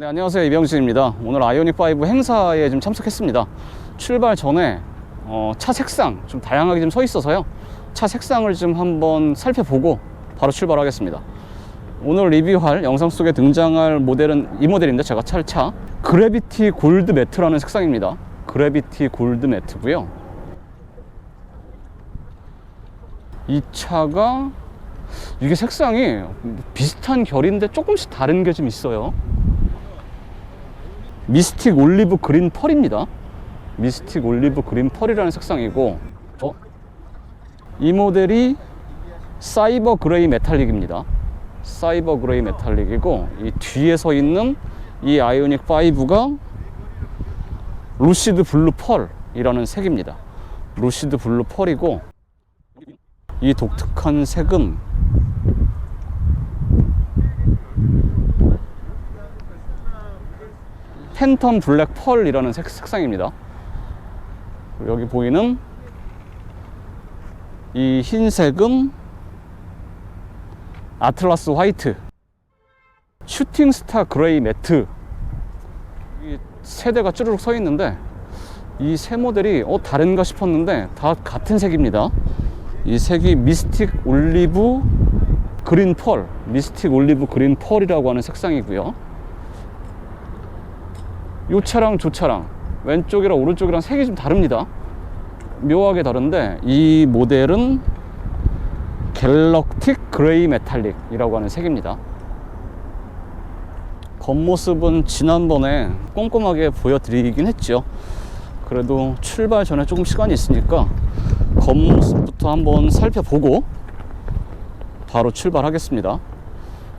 네, 안녕하세요. 이병진입니다. 오늘 아이오닉5 행사에 좀 참석했습니다. 출발 전에 차 색상 좀 다양하게 좀 서 있어서요. 차 색상을 좀 한번 살펴보고 바로 출발하겠습니다. 오늘 리뷰할 영상 속에 등장할 모델은 이 모델입니다. 제가 차 그래비티 골드 매트라는 색상입니다. 그래비티 골드 매트고요. 이 차가 이게 색상이 비슷한 결인데 조금씩 다른 게 좀 있어요. 미스틱 올리브 그린 펄입니다. 미스틱 올리브 그린 펄이라는 색상이고, 이 모델이 사이버 그레이 메탈릭입니다. 사이버 그레이 메탈릭이고, 이 뒤에 서 있는 이 아이오닉 5가 루시드 블루 펄이라는 색입니다. 루시드 블루 펄이고, 이 독특한 색은 팬텀 블랙 펄이라는 색상입니다. 여기 보이는 이 흰색은 아틀라스 화이트, 슈팅스타 그레이 매트. 이 세 대가 쭈르륵 서 있는데 이 세 모델이 다른가 싶었는데 다 같은 색입니다. 이 색이 미스틱 올리브 그린 펄, 미스틱 올리브 그린 펄이라고 하는 색상이고요. 이 차랑 저 차랑 왼쪽이랑 오른쪽이랑 색이 좀 다릅니다. 묘하게 다른데 이 모델은 갤럭틱 그레이 메탈릭이라고 하는 색입니다. 겉모습은 지난번에 꼼꼼하게 보여드리긴 했죠. 그래도 출발 전에 조금 시간이 있으니까 겉모습부터 한번 살펴보고 바로 출발하겠습니다.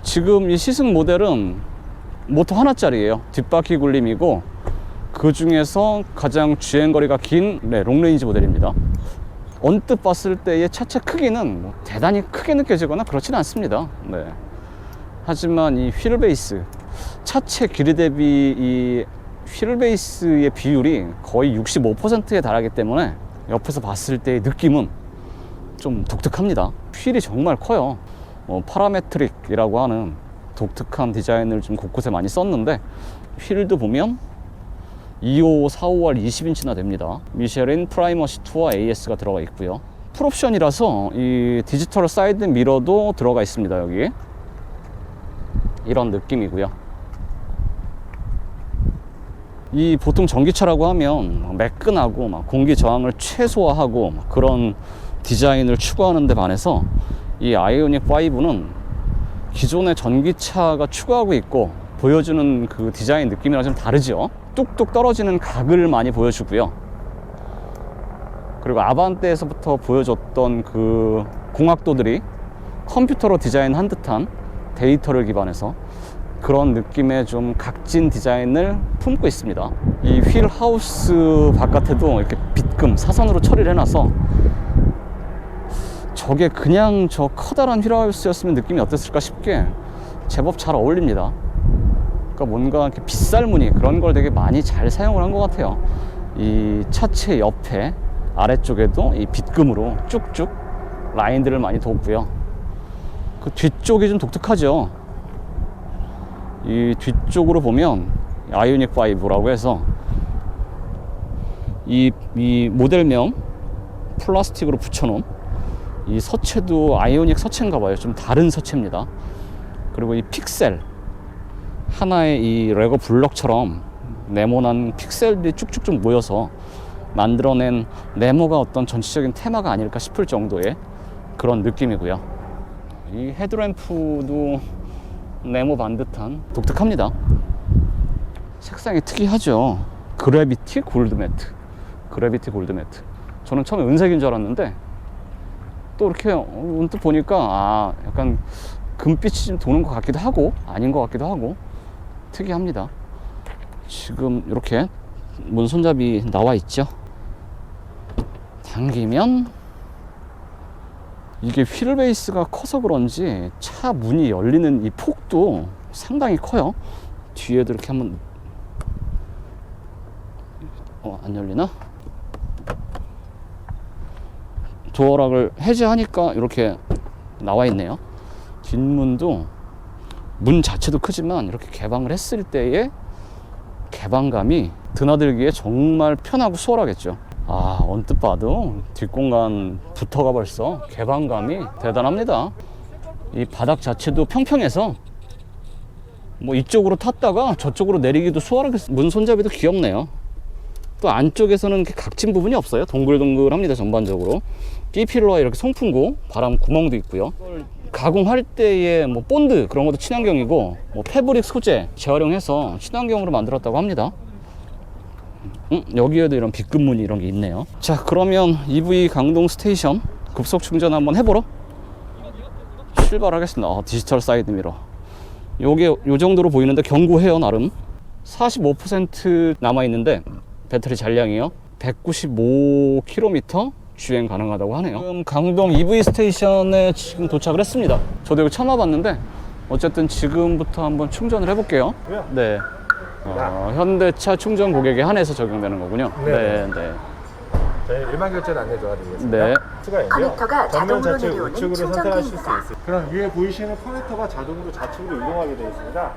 지금 이 시승 모델은 모터 하나짜리예요. 뒷바퀴 굴림이고, 그 중에서 가장 주행거리가 긴 롱레인지 모델입니다. 언뜻 봤을 때의 차체 크기는 대단히 크게 느껴지거나 그렇지는 않습니다. 네. 하지만 이 휠 베이스, 차체 길이 대비 이 휠 베이스의 비율이 거의 65%에 달하기 때문에 옆에서 봤을 때의 느낌은 좀 독특합니다. 휠이 정말 커요. 파라메트릭이라고 하는 독특한 디자인을 좀 곳곳에 많이 썼는데, 휠도 보면 25, 45R 20인치나 됩니다. 미쉐린 프라이머시 2와 AS가 들어가 있고요. 풀옵션이라서 이 디지털 사이드 미러도 들어가 있습니다. 여기 이런 느낌이고요. 이 보통 전기차라고 하면 매끈하고 막 공기 저항을 최소화하고 막 그런 디자인을 추구하는 데 반해서 이 아이오닉 5는 기존의 전기차가 추구하고 있고 보여주는 그 디자인 느낌이랑 좀 다르죠. 뚝뚝 떨어지는 각을 많이 보여주고요. 그리고 아반떼에서부터 보여줬던 그 공학도들이 컴퓨터로 디자인한 듯한 데이터를 기반해서 그런 느낌의 좀 각진 디자인을 품고 있습니다. 이 휠 하우스 바깥에도 이렇게 빗금 사선으로 처리를 해놔서 저게 그냥 저 커다란 휠하우스였으면 느낌이 어땠을까 싶게 제법 잘 어울립니다. 그러니까 뭔가 이렇게 빗살무늬 그런 걸 되게 많이 잘 사용을 한 것 같아요. 이 차체 옆에 아래쪽에도 이 빗금으로 쭉쭉 라인들을 많이 뒀고요. 그 뒤쪽이 좀 독특하죠. 이 뒤쪽으로 보면 아이오닉 5라고 해서 이 모델명 플라스틱으로 붙여놓은 이 서체도 아이오닉 서체인가 봐요. 좀 다른 서체입니다. 그리고 이 픽셀, 하나의 이 레고 블럭처럼 네모난 픽셀들이 쭉쭉쭉 모여서 만들어낸 네모가 어떤 전체적인 테마가 아닐까 싶을 정도의 그런 느낌이고요. 이 헤드램프도 네모 반듯한 독특합니다. 색상이 특이하죠. 그래비티 골드 매트, 그래비티 골드 매트. 저는 처음에 은색인 줄 알았는데 또 이렇게 언뜻 보니까 약간 금빛이 좀 도는 것 같기도 하고 아닌 것 같기도 하고 특이합니다. 지금 이렇게 문 손잡이 나와 있죠. 당기면 이게 휠 베이스가 커서 그런지 차 문이 열리는 이 폭도 상당히 커요. 뒤에도 이렇게 한번 안 열리나? 도어락을 해제하니까 이렇게 나와 있네요. 뒷문도 문 자체도 크지만 이렇게 개방을 했을 때의 개방감이 드나들기에 정말 편하고 수월하겠죠. 언뜻 봐도 뒷공간부터가 벌써 개방감이 대단합니다. 이 바닥 자체도 평평해서 뭐 이쪽으로 탔다가 저쪽으로 내리기도 수월하게, 문 손잡이도 귀엽네요. 또 안쪽에서는 이렇게 각진 부분이 없어요. 동글동글합니다. 전반적으로 B필러와 이렇게 송풍구, 바람 구멍도 있고요. 가공할 때의 뭐 본드 그런 것도 친환경이고, 뭐 패브릭 소재 재활용해서 친환경으로 만들었다고 합니다. 여기에도 이런 B급 무늬 이런 게 있네요. 자, 그러면 EV 강동 스테이션 급속 충전 한번 해보러 출발하겠습니다. 디지털 사이드 미러. 요게 요 정도로 보이는데 견고해요. 나름 45% 남아있는데 배터리 잔량이요 195km 주행 가능하다고 하네요. 지금 강동 EV 스테이션에 지금 도착을 했습니다. 저도 여기 처음 와봤는데 어쨌든 지금부터 한번 충전을 해볼게요. 네. 현대차 충전 고객에 한해서 적용되는 거군요. 네. 저희 일반 결제는 안내 도와드리겠습니다. 네. 커넥터가 전면 좌측 우측으로 선택하실 수 있습니다. 그럼 위에 보이시는 커넥터가 자동으로 좌측으로 이동하게 되어 있습니다.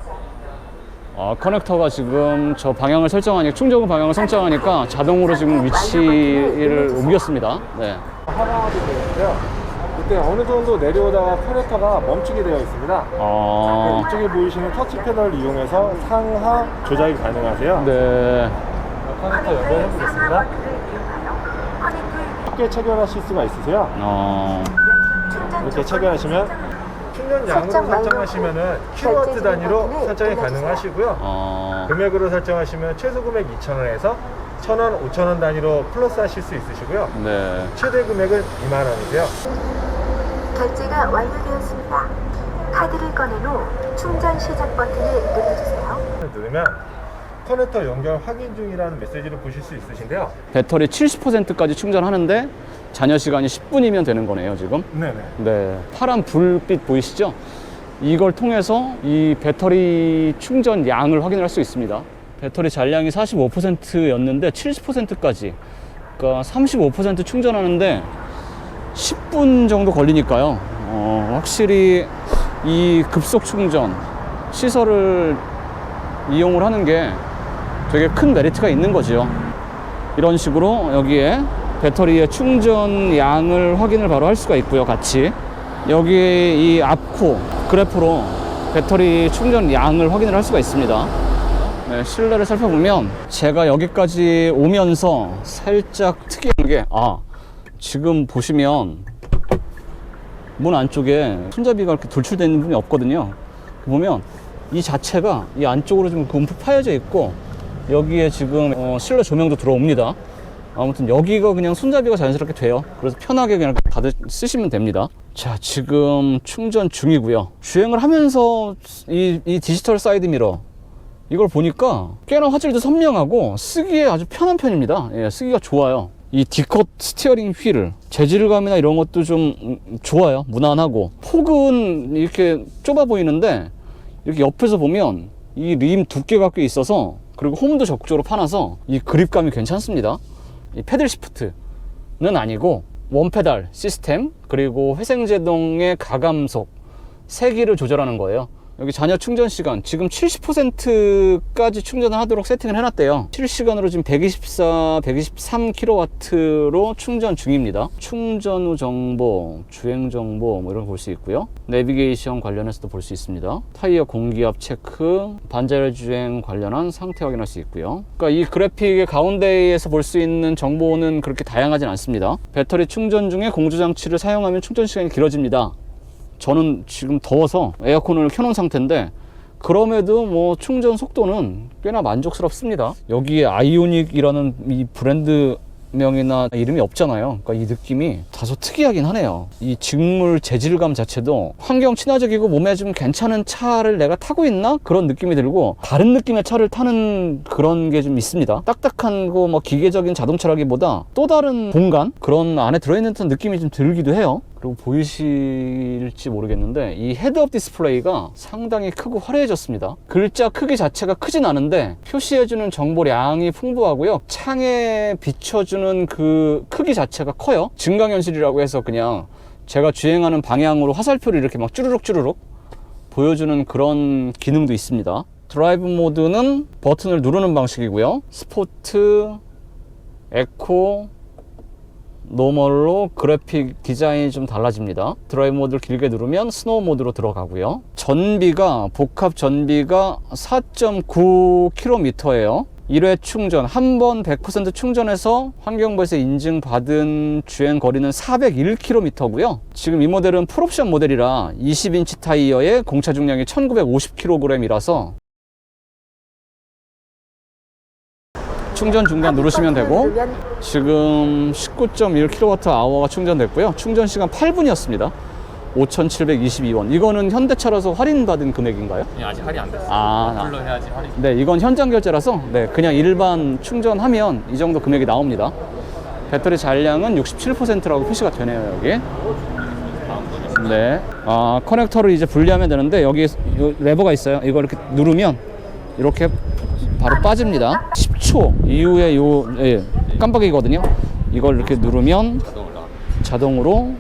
커넥터가 지금 저 방향을 설정하니까, 충전구 방향을 설정하니까 자동으로 지금 위치를 옮겼습니다. 네. 하나가 되어 있고요. 이때 어느 정도 내려오다가 커넥터가 멈추게 되어 있습니다. 이쪽에 보이시는 터치 패널을 이용해서 상하 조작이 가능하세요. 네. 커넥터 연결해 보겠습니다. 쉽게 체결하실 수가 있으세요. 이렇게 체결하시면 충전량으로 설정하시면은 킬로와트 단위로 설정이 가능하시고요. 금액으로 설정하시면 최소 금액 2,000원에서 1,000원, 5,000원 단위로 플러스 하실 수 있으시고요. 네. 최대 금액은 2만 원이세요. 결제가 완료되었습니다. 카드를 꺼낸 후 충전 시작 버튼을 눌러주세요. 누르면 커넥터 연결 확인 중이라는 메시지를 보실 수 있으신데요. 배터리 70%까지 충전하는데 잔여 시간이 10분이면 되는 거네요, 지금. 네네. 네. 파란 불빛 보이시죠? 이걸 통해서 이 배터리 충전 양을 확인할 수 있습니다. 배터리 잔량이 45%였는데 70%까지, 그러니까 35% 충전하는데 10분 정도 걸리니까요. 확실히 이 급속 충전 시설을 이용을 하는 게 되게 큰 메리트가 있는 거죠. 이런 식으로 여기에 배터리의 충전 양을 확인을 바로 할 수가 있고요. 같이 여기에 이 앞코 그래프로 배터리 충전 양을 확인을 할 수가 있습니다. 네, 실내를 살펴보면 제가 여기까지 오면서 살짝 특이한 게, 지금 보시면 문 안쪽에 손잡이가 이렇게 돌출되어 있는 부분이 없거든요. 보면 이 자체가 이 안쪽으로 좀 움푹 파여져 있고, 여기에 지금 실내 조명도 들어옵니다. 아무튼 여기가 그냥 손잡이가 자연스럽게 돼요. 그래서 편하게 그냥 다들 쓰시면 됩니다. 자, 지금 충전 중이고요. 주행을 하면서 이 디지털 사이드 미러 이걸 보니까 꽤나 화질도 선명하고 쓰기에 아주 편한 편입니다. 예, 쓰기가 좋아요. 이 D컷 스티어링 휠 재질감이나 이런 것도 좀 좋아요. 무난하고 폭은 이렇게 좁아 보이는데 이렇게 옆에서 보면 이 림 두께가 꽤 있어서, 그리고 홈도 적극적으로 파놔서 이 그립감이 괜찮습니다. 이 패들 시프트는 아니고 원페달 시스템, 그리고 회생제동의 가감속 세기를 조절하는 거예요. 여기 잔여 충전 시간 지금 70%까지 충전을 하도록 세팅을 해놨대요. 실시간으로 지금 123kW로 충전 중입니다. 충전 후 정보, 주행 정보 뭐 이런 거 볼 수 있고요. 내비게이션 관련해서도 볼 수 있습니다. 타이어 공기압 체크, 반자율 주행 관련한 상태 확인할 수 있고요. 그러니까 이 그래픽의 가운데에서 볼 수 있는 정보는 그렇게 다양하진 않습니다. 배터리 충전 중에 공조장치를 사용하면 충전 시간이 길어집니다. 저는 지금 더워서 에어컨을 켜놓은 상태인데 그럼에도 뭐 충전 속도는 꽤나 만족스럽습니다. 여기에 아이오닉이라는 이 브랜드 명이나 이름이 없잖아요. 그러니까 이 느낌이 다소 특이하긴 하네요. 이 직물 재질감 자체도 환경 친화적이고 몸에 좀 괜찮은 차를 내가 타고 있나? 그런 느낌이 들고, 다른 느낌의 차를 타는 그런 게 좀 있습니다. 딱딱한 거 뭐 기계적인 자동차라기보다 또 다른 공간? 그런 안에 들어있는 듯한 느낌이 좀 들기도 해요. 그리고 보이실지 모르겠는데 이 헤드업 디스플레이가 상당히 크고 화려해졌습니다. 글자 크기 자체가 크진 않은데 표시해주는 정보량이 풍부하고요. 창에 비춰주는 그 크기 자체가 커요. 증강현실이라고 해서 그냥 제가 주행하는 방향으로 화살표를 이렇게 막 쭈르륵 보여주는 그런 기능도 있습니다. 드라이브 모드는 버튼을 누르는 방식이고요. 스포트, 에코, 노멀로 그래픽 디자인이 좀 달라집니다. 드라이브 모드를 길게 누르면 스노우 모드로 들어가고요. 전비가 복합 전비가 4.9km예요. 1회 충전, 한 번 100% 충전해서 환경부에서 인증받은 주행 거리는 401km고요. 지금 이 모델은 풀옵션 모델이라 20인치 타이어에 공차 중량이 1950kg이라서 충전 중간 누르시면 되고, 지금 19.1kWh가 충전됐고요. 충전 시간 8분이었습니다. 5,722원. 이거는 현대차라서 할인받은 금액인가요? 예, 아직 할인 안 됐어요. 아, 해야지 할인. 네, 이건 현장 결제라서 네, 그냥 일반 충전하면 이 정도 금액이 나옵니다. 배터리 잔량은 67%라고 표시가 되네요, 여기. 네. 아, 커넥터를 이제 분리하면 되는데 여기 요 레버가 있어요. 이거 이렇게 누르면 이렇게 바로 빠집니다. 10초 이후에 깜빡이거든요. 이걸 이렇게 누르면 자동으로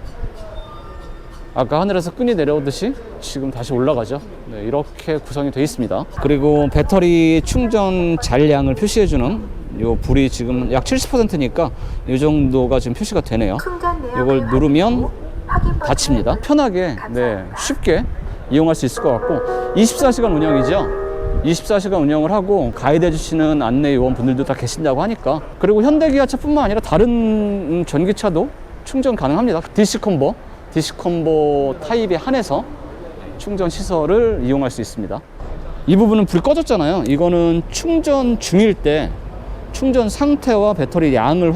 아까 하늘에서 끈이 내려오듯이 지금 다시 올라가죠. 네, 이렇게 구성이 되어 있습니다. 그리고 배터리 충전 잔량을 표시해주는 요 불이 지금 약 70%니까 이 정도가 지금 표시가 되네요. 이걸 누르면 닫힙니다. 편하게, 네, 쉽게 이용할 수 있을 것 같고, 24시간 운영이죠. 24시간 운영을 하고 가이드 해주시는 안내 요원분들도 다 계신다고 하니까. 그리고 현대기아차뿐만 아니라 다른 전기차도 충전 가능합니다. DC 콤보 타입에 한해서 충전 시설을 이용할 수 있습니다. 이 부분은 불이 꺼졌잖아요. 이거는 충전 중일 때 충전 상태와 배터리 양을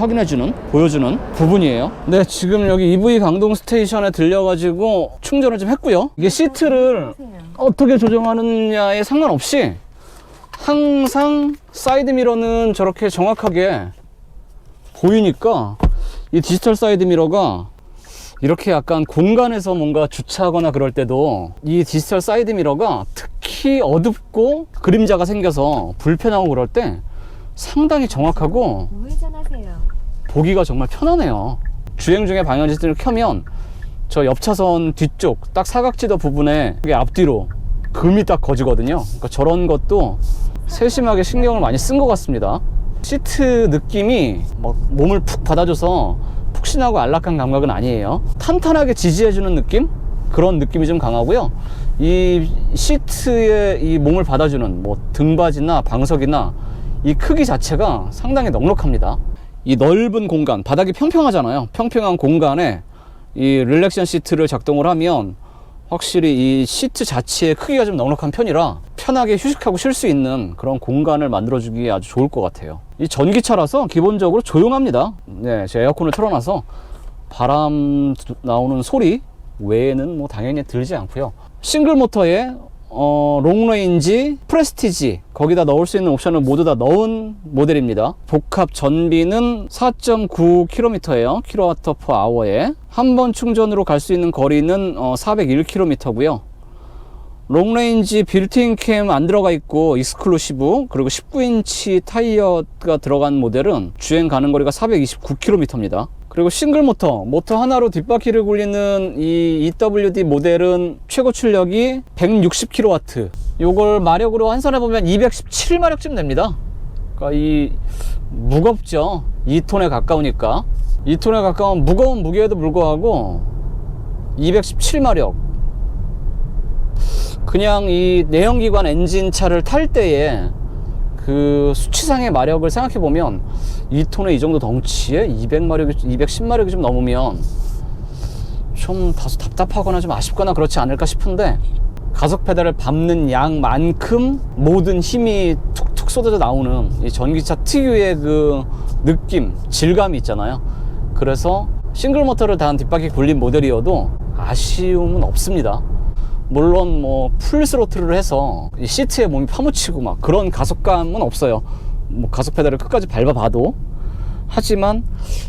보여주는 부분이에요. 네, 지금 여기 EV 강동 스테이션에 들려가지고 충전을 좀 했고요. 이게 시트를 어떻게 조정하느냐에 상관없이 항상 사이드 미러는 저렇게 정확하게 보이니까, 이 디지털 사이드 미러가 이렇게 약간 공간에서 뭔가 주차하거나 그럴 때도 이 디지털 사이드 미러가 특히 어둡고 그림자가 생겨서 불편하고 그럴 때 상당히 정확하고 보기가 정말 편하네요. 주행 중에 방향지시를 켜면 저 옆차선 뒤쪽 딱 사각지대 부분에 앞뒤로 금이 딱 거지거든요. 그러니까 저런 것도 세심하게 신경을 많이 쓴 것 같습니다. 시트 느낌이 막 몸을 푹 받아줘서 푹신하고 안락한 감각은 아니에요. 탄탄하게 지지해주는 느낌? 그런 느낌이 좀 강하고요. 이 시트에 이 몸을 받아주는 뭐 등받이나 방석이나 이 크기 자체가 상당히 넉넉합니다. 이 넓은 공간, 바닥이 평평하잖아요. 평평한 공간에 이 릴렉션 시트를 작동을 하면 확실히 이 시트 자체의 크기가 좀 넉넉한 편이라 편하게 휴식하고 쉴 수 있는 그런 공간을 만들어주기에 아주 좋을 것 같아요. 이 전기차라서 기본적으로 조용합니다. 네, 제 에어컨을 틀어놔서 바람 나오는 소리 외에는 뭐 당연히 들지 않고요. 싱글 모터에 롱레인지, 프레스티지 거기다 넣을 수 있는 옵션을 모두 다 넣은 모델입니다. 복합 전비는 4.9km예요. kWh에 한 번 충전으로 갈 수 있는 거리는 401km고요. 롱레인지 빌트인 캠 안 들어가 있고 익스클루시브, 그리고 19인치 타이어가 들어간 모델은 주행 가는 거리가 429km입니다. 그리고 싱글 모터 하나로 뒷바퀴를 굴리는 이 EWD 모델은 최고 출력이 160kW. 요걸 마력으로 환산해보면 217마력쯤 됩니다. 그러니까 이 무겁죠. 2톤에 가까우니까. 2톤에 가까운 무거운 무게에도 불구하고 217마력. 그냥 이 내연기관 엔진차를 탈 때에 그 수치상의 마력을 생각해보면 2톤의 이 정도 덩치에 210마력이 좀 넘으면 좀 다소 답답하거나 좀 아쉽거나 그렇지 않을까 싶은데, 가속 페달을 밟는 양만큼 모든 힘이 툭툭 쏟아져 나오는 이 전기차 특유의 그 느낌, 질감이 있잖아요. 그래서 싱글 모터를 단 뒷바퀴 굴린 모델이어도 아쉬움은 없습니다. 물론 뭐 풀 스로틀을 해서 이 시트에 몸이 파묻히고 막 그런 가속감은 없어요. 뭐 가속 페달을 끝까지 밟아봐도. 하지만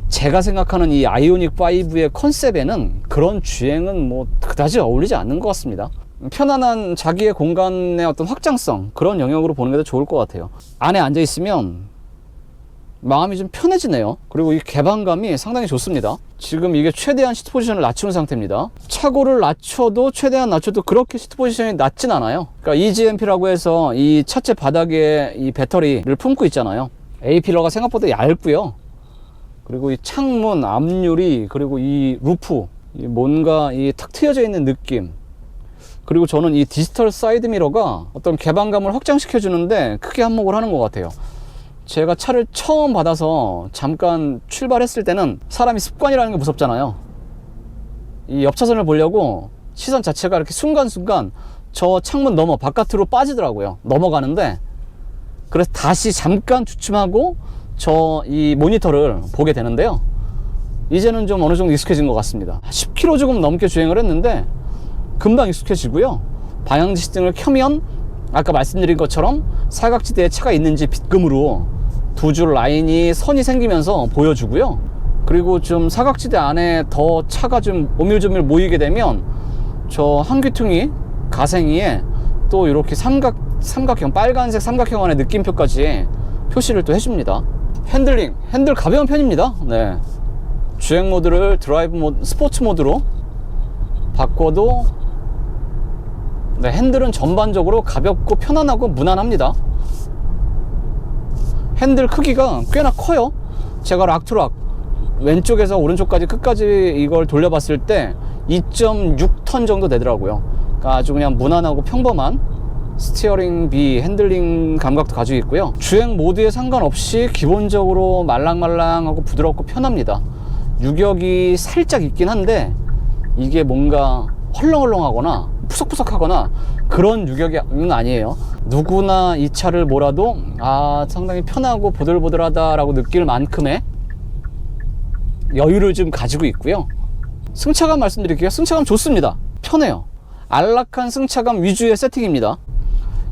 제가 생각하는 이 아이오닉 5의 컨셉에는 그런 주행은 뭐 그다지 어울리지 않는 것 같습니다. 편안한 자기의 공간의 어떤 확장성, 그런 영역으로 보는 게 더 좋을 것 같아요. 안에 앉아 있으면 마음이 좀 편해지네요. 그리고 이 개방감이 상당히 좋습니다. 지금 이게 최대한 시트 포지션을 낮춘 상태입니다. 차고를 낮춰도 최대한 낮춰도 그렇게 시트 포지션이 낮진 않아요. 그러니까 EGMP라고 해서 이 차체 바닥에 이 배터리를 품고 있잖아요. A필러가 생각보다 얇고요. 그리고 이 창문, 앞유리, 그리고 이 루프, 뭔가 이 탁 트여져 있는 느낌. 그리고 저는 이 디지털 사이드 미러가 어떤 개방감을 확장시켜 주는데 크게 한몫을 하는 것 같아요. 제가 차를 처음 받아서 잠깐 출발했을 때는 사람이 습관이라는 게 무섭잖아요. 이 옆차선을 보려고 시선 자체가 이렇게 순간순간 저 창문 넘어 바깥으로 빠지더라고요. 넘어가는데 그래서 다시 잠깐 주춤하고 저 이 모니터를 보게 되는데요. 이제는 좀 어느 정도 익숙해진 것 같습니다. 10km 조금 넘게 주행을 했는데 금방 익숙해지고요. 방향지시등을 켜면 아까 말씀드린 것처럼 사각지대에 차가 있는지 빛금으로 두 줄 라인이 선이 생기면서 보여주고요. 그리고 좀 사각지대 안에 더 차가 좀 오밀조밀 모이게 되면 저 한귀퉁이 가생이에 또 이렇게 삼각형, 빨간색 삼각형 안에 느낌표까지 표시를 또 해줍니다. 핸들 가벼운 편입니다. 네. 주행 모드를 드라이브 모드, 스포츠 모드로 바꿔도 네, 핸들은 전반적으로 가볍고 편안하고 무난합니다. 핸들 크기가 꽤나 커요. 제가 락투락 왼쪽에서 오른쪽까지 끝까지 이걸 돌려봤을 때 2.6톤 정도 되더라고요. 그러니까 아주 그냥 무난하고 평범한 스티어링 비 핸들링 감각도 가지고 있고요. 주행 모드에 상관없이 기본적으로 말랑말랑하고 부드럽고 편합니다. 유격이 살짝 있긴 한데 이게 뭔가 헐렁헐렁하거나 푸석푸석하거나 그런 유격은 아니에요. 누구나 이 차를 몰아도 상당히 편하고 보들보들하다라고 느낄 만큼의 여유를 좀 가지고 있고요. 승차감 말씀드릴게요. 승차감 좋습니다. 편해요. 안락한 승차감 위주의 세팅입니다.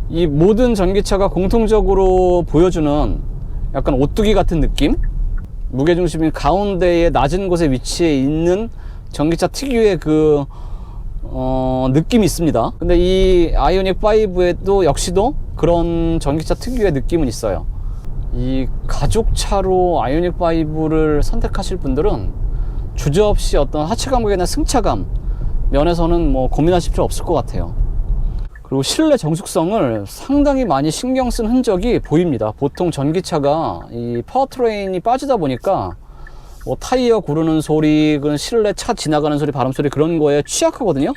이 모든 전기차가 공통적으로 보여주는 약간 오뚜기 같은 느낌? 무게중심이 가운데에 낮은 곳에 위치해 있는 전기차 특유의 그 느낌이 있습니다. 근데 이 아이오닉 5에도 역시도 그런 전기차 특유의 느낌은 있어요. 이 가족차로 아이오닉 5를 선택하실 분들은 주저없이 어떤 하체 감각이나 승차감 면에서는 뭐 고민하실 필요 없을 것 같아요. 그리고 실내 정숙성을 상당히 많이 신경 쓴 흔적이 보입니다. 보통 전기차가 이 파워트레인이 빠지다 보니까 뭐 타이어 구르는 소리, 그런 실내 차 지나가는 소리, 바람 소리 그런 거에 취약하거든요.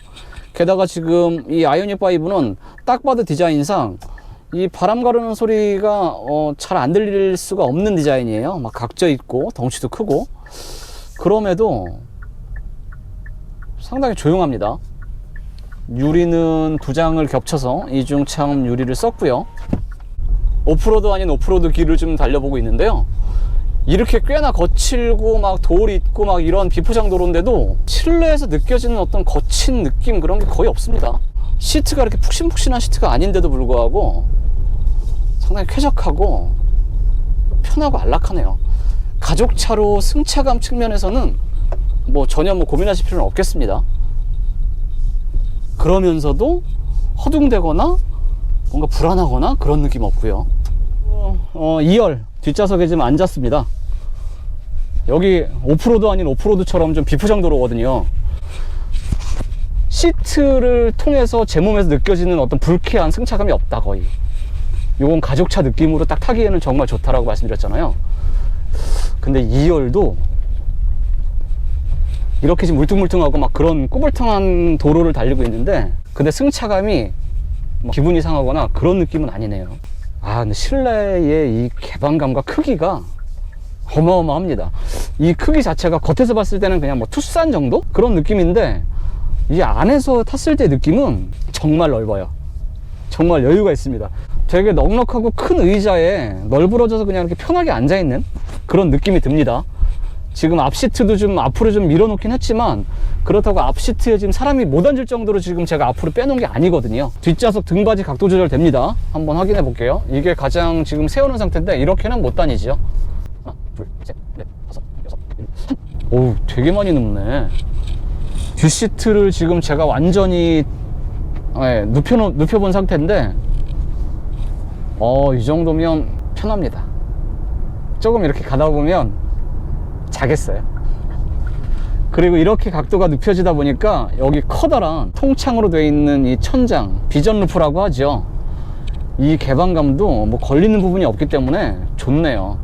게다가 지금 이 아이오닉 5는 딱 봐도 디자인상 이 바람 가르는 소리가 잘 안 들릴 수가 없는 디자인이에요. 막 각져 있고 덩치도 크고 그럼에도 상당히 조용합니다. 유리는 두 장을 겹쳐서 이중창 유리를 썼고요. 오프로드 아닌 오프로드 길을 좀 달려보고 있는데요. 이렇게 꽤나 거칠고 막 돌 있고 막 이런 비포장 도로인데도 실내에서 느껴지는 어떤 거친 느낌 그런 게 거의 없습니다. 시트가 이렇게 푹신푹신한 시트가 아닌데도 불구하고 상당히 쾌적하고 편하고 안락하네요. 가족차로 승차감 측면에서는 뭐 전혀 뭐 고민하실 필요는 없겠습니다. 그러면서도 허둥대거나 뭔가 불안하거나 그런 느낌 없고요. 2열 뒷좌석에 지금 앉았습니다. 여기 오프로드 아닌 오프로드처럼 좀 비포장 도로거든요. 시트를 통해서 제 몸에서 느껴지는 어떤 불쾌한 승차감이 없다 거의. 요건 가족차 느낌으로 딱 타기에는 정말 좋다라고 말씀드렸잖아요. 근데 2열도 이렇게 지금 물퉁물퉁하고 막 그런 꾸불퉁한 도로를 달리고 있는데 근데 승차감이 기분이 상하거나 그런 느낌은 아니네요. 근데 실내의 이 개방감과 크기가 어마어마합니다. 이 크기 자체가 겉에서 봤을 때는 그냥 뭐 투싼 정도? 그런 느낌인데 이 안에서 탔을 때 느낌은 정말 넓어요. 정말 여유가 있습니다. 되게 넉넉하고 큰 의자에 널브러져서 그냥 이렇게 편하게 앉아있는 그런 느낌이 듭니다. 지금 앞시트도 좀 앞으로 좀 밀어놓긴 했지만 그렇다고 앞시트에 지금 사람이 못 앉을 정도로 지금 제가 앞으로 빼놓은 게 아니거든요. 뒷좌석 등받이 각도 조절 됩니다. 한번 확인해 볼게요. 이게 가장 지금 세우는 상태인데 이렇게는 못 다니죠. 하나, 둘, 셋, 넷, 다섯, 여섯, 일곱. 오우, 되게 많이 눕네. 뒷시트를 지금 제가 완전히 눕혀본 상태인데 이 정도면 편합니다. 조금 이렇게 가다 보면 자겠어요. 그리고 이렇게 각도가 눕혀지다 보니까 여기 커다란 통창으로 되어 있는 이 천장, 비전 루프라고 하죠. 이 개방감도 뭐 걸리는 부분이 없기 때문에 좋네요.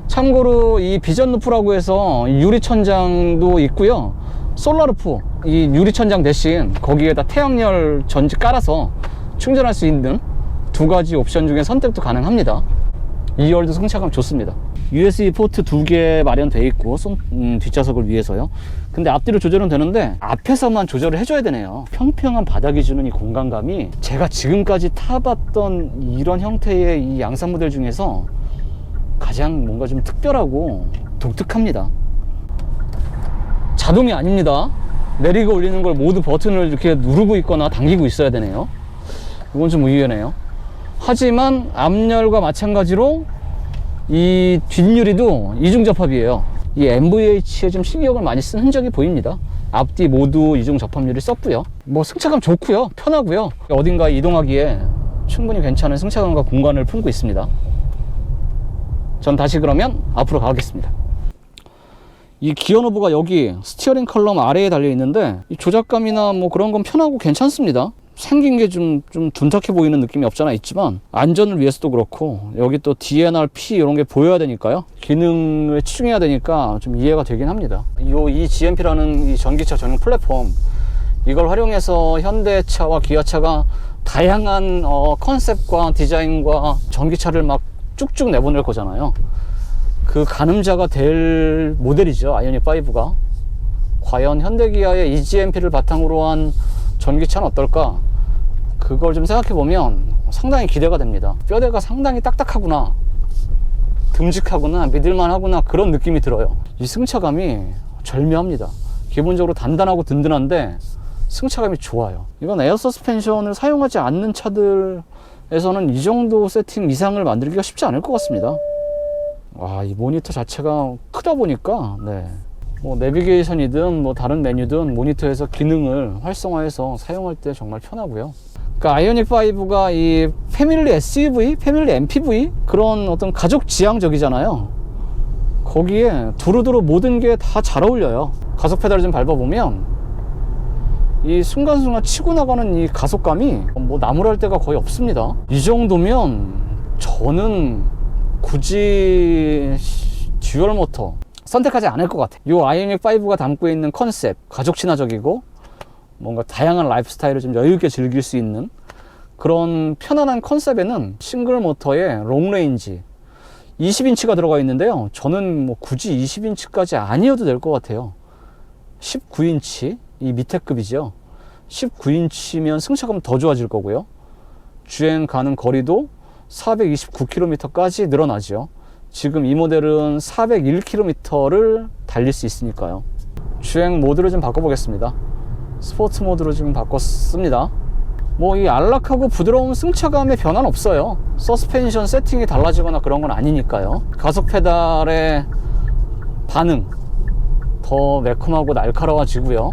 참고로 이 비전 루프라고 해서 유리 천장도 있고요. 솔라 루프, 이 유리 천장 대신 거기에다 태양열 전지 깔아서 충전할 수 있는 두 가지 옵션 중에 선택도 가능합니다. 2열도 승차감 좋습니다. USB 포트 2개 마련되어 있고 뒷좌석을 위해서요. 근데 앞뒤로 조절은 되는데 앞에서만 조절을 해줘야 되네요. 평평한 바닥이 주는 이 공간감이 제가 지금까지 타봤던 이런 형태의 이 양산 모델 중에서 가장 뭔가 좀 특별하고 독특합니다. 자동이 아닙니다. 내리고 올리는 걸 모두 버튼을 이렇게 누르고 있거나 당기고 있어야 되네요. 이건 좀 의외네요. 하지만 앞열과 마찬가지로 이 뒷유리도 이중 접합이에요. 이 MVH에 좀 신경을 많이 쓴 흔적이 보입니다. 앞뒤 모두 이중 접합유리 썼고요. 뭐 승차감 좋고요, 편하고요. 어딘가에 이동하기에 충분히 괜찮은 승차감과 공간을 품고 있습니다. 전 다시 그러면 앞으로 가겠습니다. 이 기어 노브가 여기 스티어링 컬럼 아래에 달려 있는데 이 조작감이나 뭐 그런 건 편하고 괜찮습니다. 생긴 게 좀 둔탁해 보이는 느낌이 없잖아 있지만 안전을 위해서도 그렇고 여기 또 DNRP 이런 게 보여야 되니까요. 기능을 치중해야 되니까 좀 이해가 되긴 합니다. 이 GMP라는 이 전기차 전용 플랫폼 이걸 활용해서 현대차와 기아차가 다양한 컨셉과 디자인과 전기차를 막 쭉쭉 내보낼 거잖아요. 그 가늠자가 될 모델이죠. 아이오닉5가. 과연 현대기아의 eGMP를 바탕으로 한 전기차는 어떨까? 그걸 좀 생각해보면 상당히 기대가 됩니다. 뼈대가 상당히 딱딱하구나, 듬직하구나, 믿을만하구나, 그런 느낌이 들어요. 이 승차감이 절묘합니다. 기본적으로 단단하고 든든한데 승차감이 좋아요. 이건 에어 서스펜션을 사용하지 않는 차들에서는 이 정도 세팅 이상을 만들기가 쉽지 않을 것 같습니다. 와, 이 모니터 자체가 크다 보니까 뭐 내비게이션이든 뭐 다른 메뉴든 모니터에서 기능을 활성화해서 사용할 때 정말 편하고요. 그러니까 아이오닉5가 이 패밀리 SUV, 패밀리 MPV 그런 어떤 가족 지향적이잖아요. 거기에 두루두루 모든 게 다 잘 어울려요. 가속 페달을 좀 밟아보면 이 순간순간 치고 나가는 이 가속감이 뭐 나무랄 데가 거의 없습니다. 이 정도면 저는 굳이 듀얼 모터 선택하지 않을 것 같아요. 이 아이오닉5가 담고 있는 컨셉, 가족 친화적이고 뭔가 다양한 라이프 스타일을 좀 여유있게 즐길 수 있는 그런 편안한 컨셉에는 싱글 모터에 롱레인지 20인치가 들어가 있는데요. 저는 뭐 굳이 20인치까지 아니어도 될 것 같아요. 19인치, 이 밑에 급이죠. 19인치면 승차감 더 좋아질 거고요. 주행 가는 거리도 429km까지 늘어나죠. 지금 이 모델은 401km를 달릴 수 있으니까요. 주행 모드를 좀 바꿔보겠습니다. 스포츠 모드로 지금 바꿨습니다. 뭐 이 안락하고 부드러운 승차감의 변화는 없어요. 서스펜션 세팅이 달라지거나 그런 건 아니니까요. 가속 페달의 반응 더 매콤하고 날카로워지고요.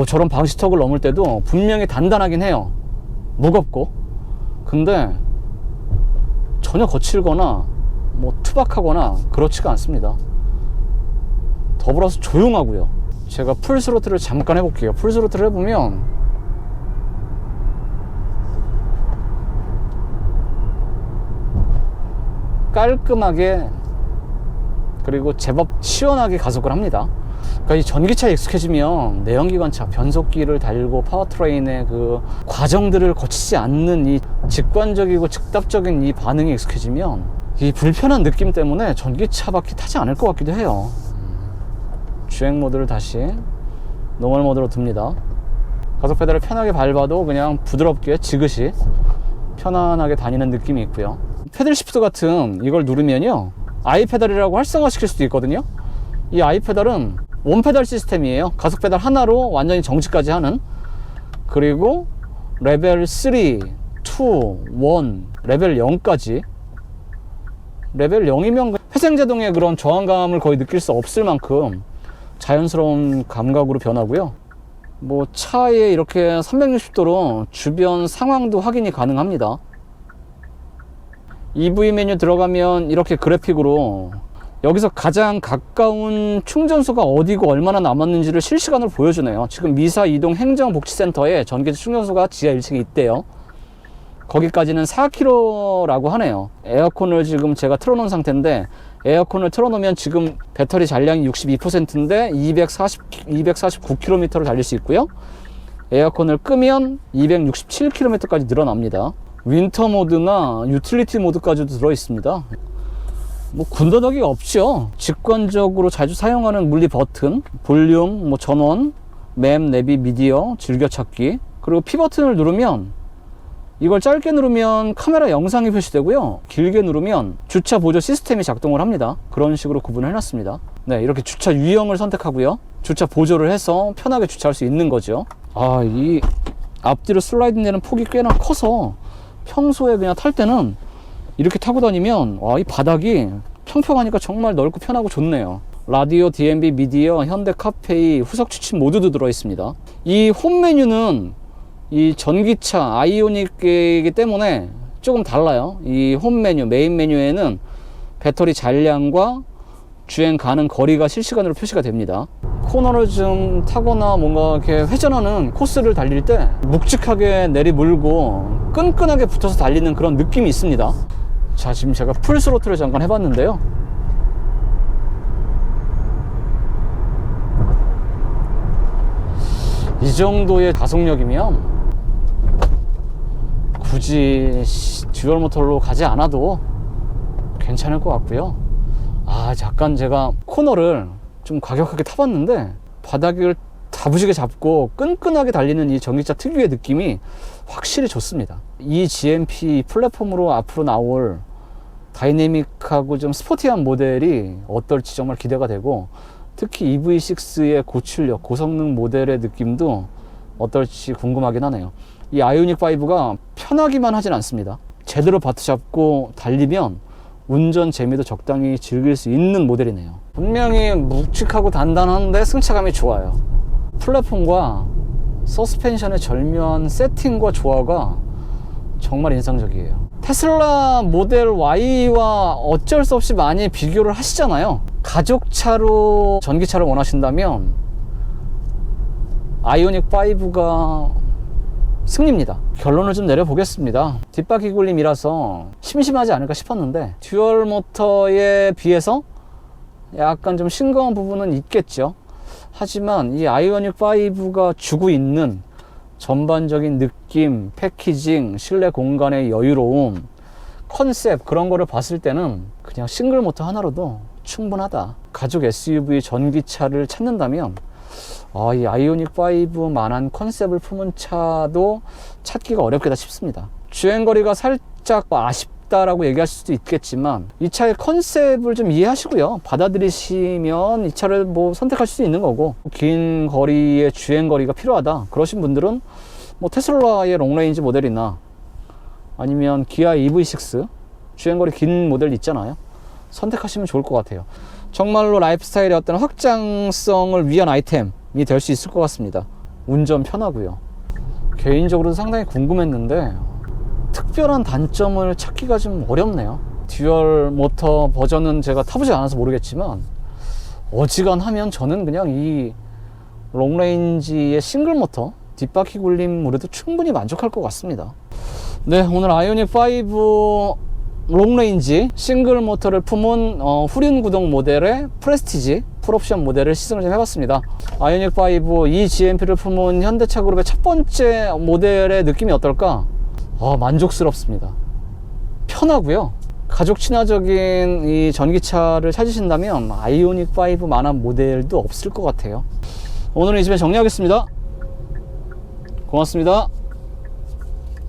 저런 방지턱을 넘을 때도 분명히 단단하긴 해요. 무겁고. 근데 전혀 거칠거나 뭐 투박하거나 그렇지가 않습니다. 더불어서 조용하고요. 제가 풀 스로틀을 잠깐 해볼게요. 풀 스로틀을 해보면 깔끔하게 그리고 제법 시원하게 가속을 합니다. 그러니까 이 전기차에 익숙해지면 내연기관차, 변속기를 달고 파워트레인의 그 과정들을 거치지 않는 이 직관적이고 즉답적인 이 반응에 익숙해지면 이 불편한 느낌 때문에 전기차밖에 타지 않을 것 같기도 해요. 주행 모드를 다시 노멀 모드로 둡니다. 가속 페달을 편하게 밟아도 그냥 부드럽게 지그시 편안하게 다니는 느낌이 있고요. 패들 시프트 같은 이걸 누르면요, 아이 페달이라고 활성화 시킬 수도 있거든요. 이 아이 페달은 원페달 시스템이에요. 가속 페달 하나로 완전히 정지까지 하는. 그리고 레벨 3, 2, 1, 레벨 0까지. 레벨 0이면 회생제동의 그런 저항감을 거의 느낄 수 없을 만큼 자연스러운 감각으로 변하고요. 뭐 차에 이렇게 360도로 주변 상황도 확인이 가능합니다. EV 메뉴 들어가면 이렇게 그래픽으로 여기서 가장 가까운 충전소가 어디고 얼마나 남았는지를 실시간으로 보여주네요. 지금 미사 이동 행정복지센터에 전기차 충전소가 지하 1층에 있대요. 거기까지는 4km라고 하네요. 에어컨을 지금 제가 틀어놓은 상태인데, 에어컨을 틀어놓으면 지금 배터리 잔량이 62%인데 249km를 달릴 수 있고요. 에어컨을 끄면 267km까지 늘어납니다. 윈터 모드나 유틸리티 모드까지도 들어있습니다. 뭐 군더더기가 없죠. 직관적으로 자주 사용하는 물리 버튼, 볼륨, 뭐 전원, 맵, 내비, 미디어, 즐겨찾기, 그리고 P 버튼을 누르면, 이걸 짧게 누르면 카메라 영상이 표시되고요, 길게 누르면 주차 보조 시스템이 작동을 합니다. 그런 식으로 구분을 해놨습니다. 네, 이렇게 주차 유형을 선택하고요, 주차 보조를 해서 편하게 주차할 수 있는 거죠. 아, 이 앞뒤로 슬라이딩 되는 폭이 꽤나 커서 평소에 그냥 탈 때는 이렇게 타고 다니면, 와, 이 바닥이 평평하니까 정말 넓고 편하고 좋네요. 라디오, DMB, 미디어, 현대 카페이, 후석 추침 모두도 들어있습니다. 이 홈 메뉴는 이 전기차 아이오닉이기 때문에 조금 달라요. 이 홈 메뉴, 메인 메뉴에는 배터리 잔량과 주행 가능 거리가 실시간으로 표시가 됩니다. 코너를 좀 타거나 뭔가 이렇게 회전하는 코스를 달릴 때 묵직하게 내리물고 끈끈하게 붙어서 달리는 그런 느낌이 있습니다. 자, 지금 제가 풀 스로틀을 잠깐 해봤는데요, 이 정도의 가속력이면 굳이 듀얼 모터로 가지 않아도 괜찮을 것 같고요. 아, 잠깐 제가 코너를 좀 과격하게 타봤는데 바닥을 다부지게 잡고 끈끈하게 달리는 이 전기차 특유의 느낌이 확실히 좋습니다. 이 GMP 플랫폼으로 앞으로 나올 다이내믹하고 좀 스포티한 모델이 어떨지 정말 기대가 되고, 특히 EV6의 고출력, 고성능 모델의 느낌도 어떨지 궁금하긴 하네요. 이 아이오닉 5가 편하기만 하진 않습니다. 제대로 바트 잡고 달리면 운전 재미도 적당히 즐길 수 있는 모델이네요. 분명히 묵직하고 단단한데 승차감이 좋아요. 플랫폼과 서스펜션의 절묘한 세팅과 조화가 정말 인상적이에요. 테슬라 모델 Y와 어쩔 수 없이 많이 비교를 하시잖아요. 가족차로 전기차를 원하신다면 아이오닉 5가 승리입니다. 결론을 좀 내려보겠습니다. 뒷바퀴 굴림이라서 심심하지 않을까 싶었는데, 듀얼 모터에 비해서 약간 좀 싱거운 부분은 있겠죠. 하지만 이 아이오닉 5가 주고 있는 전반적인 느낌, 패키징, 실내 공간의 여유로움, 컨셉, 그런 거를 봤을 때는 그냥 싱글 모터 하나로도 충분하다. 가족 SUV 전기차를 찾는다면 이 아이오닉 5만한 컨셉을 품은 차도 찾기가 어렵겠다 싶습니다. 주행거리가 살짝 아쉽다라고 얘기할 수도 있겠지만, 이 차의 컨셉을 좀 이해하시고요, 받아들이시면 이 차를 뭐 선택할 수도 있는 거고, 긴 거리의 주행거리가 필요하다 그러신 분들은 뭐 테슬라의 롱레인지 모델이나 아니면 기아 EV6 주행거리 긴 모델 있잖아요. 선택하시면 좋을 것 같아요. 정말로 라이프스타일의 어떤 확장성을 위한 아이템이 될 수 있을 것 같습니다. 운전 편하고요. 개인적으로는 상당히 궁금했는데 특별한 단점을 찾기가 좀 어렵네요. 듀얼 모터 버전은 제가 타보지 않아서 모르겠지만, 어지간하면 저는 그냥 이 롱레인지의 싱글 모터 뒷바퀴 굴림으로도 충분히 만족할 것 같습니다. 네, 오늘 아이오닉 5 롱레인지 싱글 모터를 품은 후륜 구동 모델의 프레스티지 풀옵션 모델을 시승을 좀 해봤습니다. 아이오닉 5 이 GMP를 품은 현대차 그룹의 첫 번째 모델의 느낌이 어떨까? 만족스럽습니다. 편하고요. 가족 친화적인 이 전기차를 찾으신다면 아이오닉 5만한 모델도 없을 것 같아요. 오늘은 이 집에 정리하겠습니다. 고맙습니다.